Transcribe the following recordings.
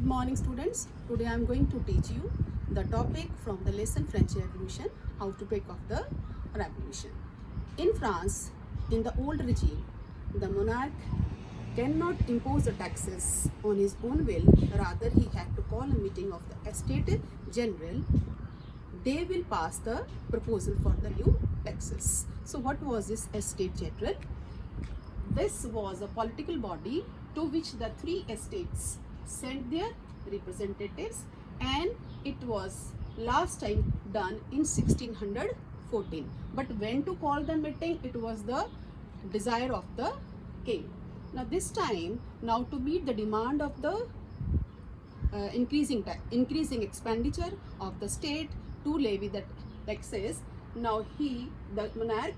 morning, students. Today I am going to teach you the topic from the lesson French Revolution, how to break off the revolution. In France, in the old regime, the monarch cannot impose the taxes on his own will. Rather, he had to call a meeting of the Estate General. They will pass the proposal for the new taxes. So what was this Estate General? This was a political body to which the three estates sent their representatives, and it was last time done in 1614. But when to call the meeting, it was the desire of the king. Now this time, now to meet the demand of the increasing expenditure of the state to levy the taxes, now the monarch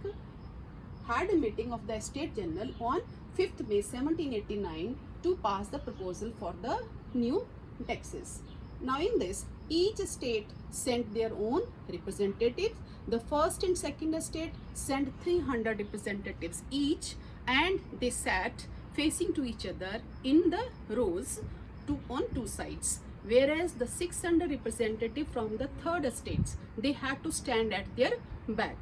had a meeting of the Estate General on 5th May 1789 to pass the proposal for the new taxes. Now in this, each state sent their own representatives. The first and second estate sent 300 representatives each, and they sat facing to each other in the rows on two sides. Whereas the 600 representatives from the third estates, they had to stand at their back.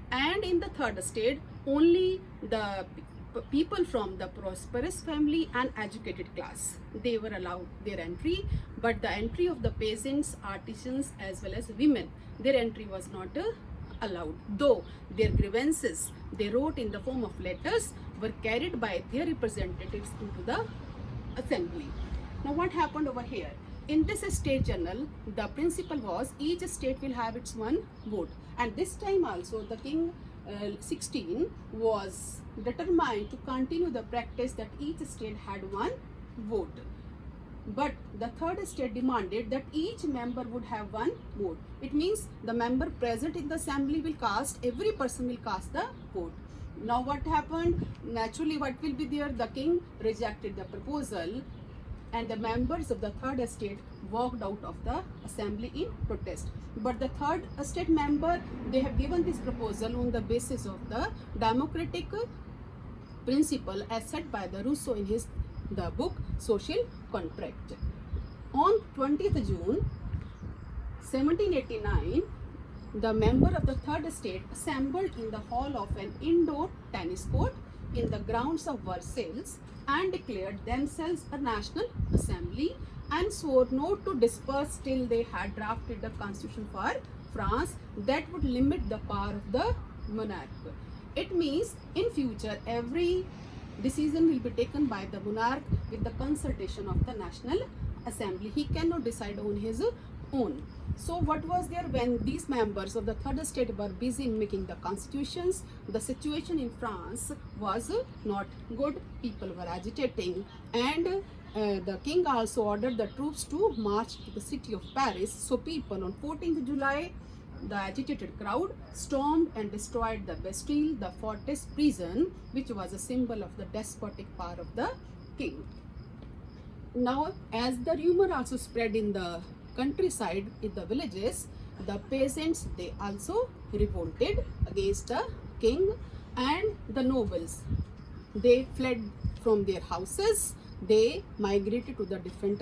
And in the third estate, only the people from the prosperous family and educated class, they were allowed their entry, but the entry of the peasants, artisans as well as women, their entry was not allowed, though their grievances they wrote in the form of letters were carried by their representatives into the assembly. Now what happened over here? In this Estate General, the principle was each state will have its one vote, and this time also the king 16 was determined to continue the practice that each state had one vote. But the third estate demanded that each member would have one vote. It means the member present in the assembly will cast, every person will cast the vote. Now what happened? Naturally, what will be there? The king rejected the proposal, and the members of the third estate walked out of the assembly in protest. But the third estate member, they have given this proposal on the basis of the democratic principle as set by the Rousseau in the book Social Contract. On 20th June 1789, the member of the third estate assembled in the hall of an indoor tennis court in the grounds of Versailles and declared themselves a national assembly and swore not to disperse till they had drafted a constitution for France that would limit the power of the monarch. It means in future every decision will be taken by the monarch with the consultation of the National Assembly. He cannot decide on his own. So what was there when these members of the third estate were busy in making the constitutions? The situation in France was not good. People were agitating, and the king also ordered the troops to march to the city of Paris. So people on 14th July, the agitated crowd stormed and destroyed the Bastille, the fortress prison, which was a symbol of the despotic power of the king. Now, as the rumor also spread in the countryside, in the villages, the peasants, they also revolted against the king, and the nobles, they fled from their houses, they migrated to the different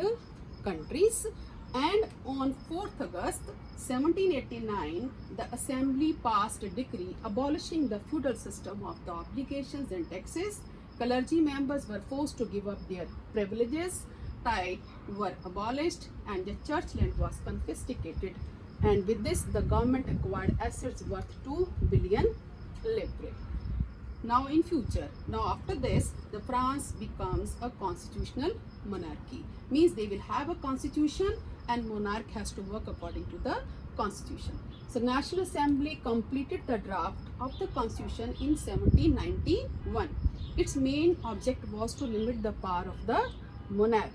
countries. And on 4th August 1789, the assembly passed a decree abolishing the feudal system of the obligations and taxes. Clergy members were forced to give up their privileges, tithe were abolished, and the church land was confiscated. And with this, the government acquired assets worth 2 billion livres. Now in future, now after this, the France becomes a constitutional monarchy. Means they will have a constitution and monarch has to work according to the constitution. So National Assembly completed the draft of the constitution in 1791. Its main object was to limit the power of the monarch.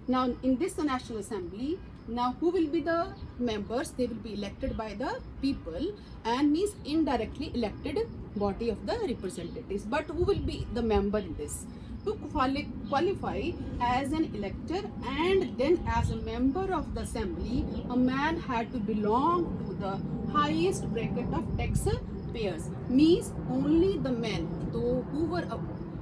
Now in this National Assembly, now who will be the members? They will be elected by the people, and means indirectly elected body of the representatives. But who will be the member in this? To qualify as an elector and then as a member of the assembly, a man had to belong to the highest bracket of taxpayers. Means only the men who were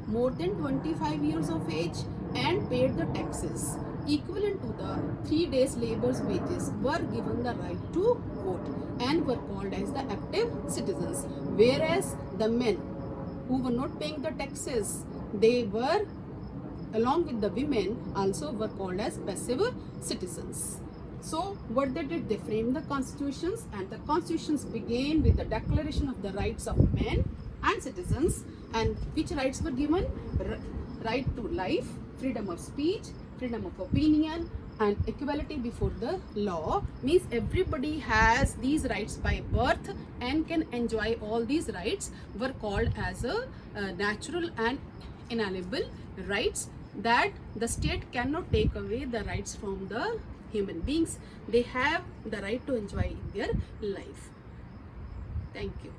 more than 25 years of age and paid the taxes. equivalent to the 3 days labor's wages were given the right to vote and were called as the active citizens, whereas the men who were not paying the taxes, they were, along with the women, also were called as passive citizens. So what they did, they framed the constitutions, and the constitutions began with the declaration of the rights of men and citizens. And which rights were given? Right to life, freedom of speech, freedom of opinion, and equality before the law. Means everybody has these rights by birth and can enjoy all these rights, were called as a natural and inalienable rights, that the state cannot take away the rights from the human beings. They have the right to enjoy their life. Thank you.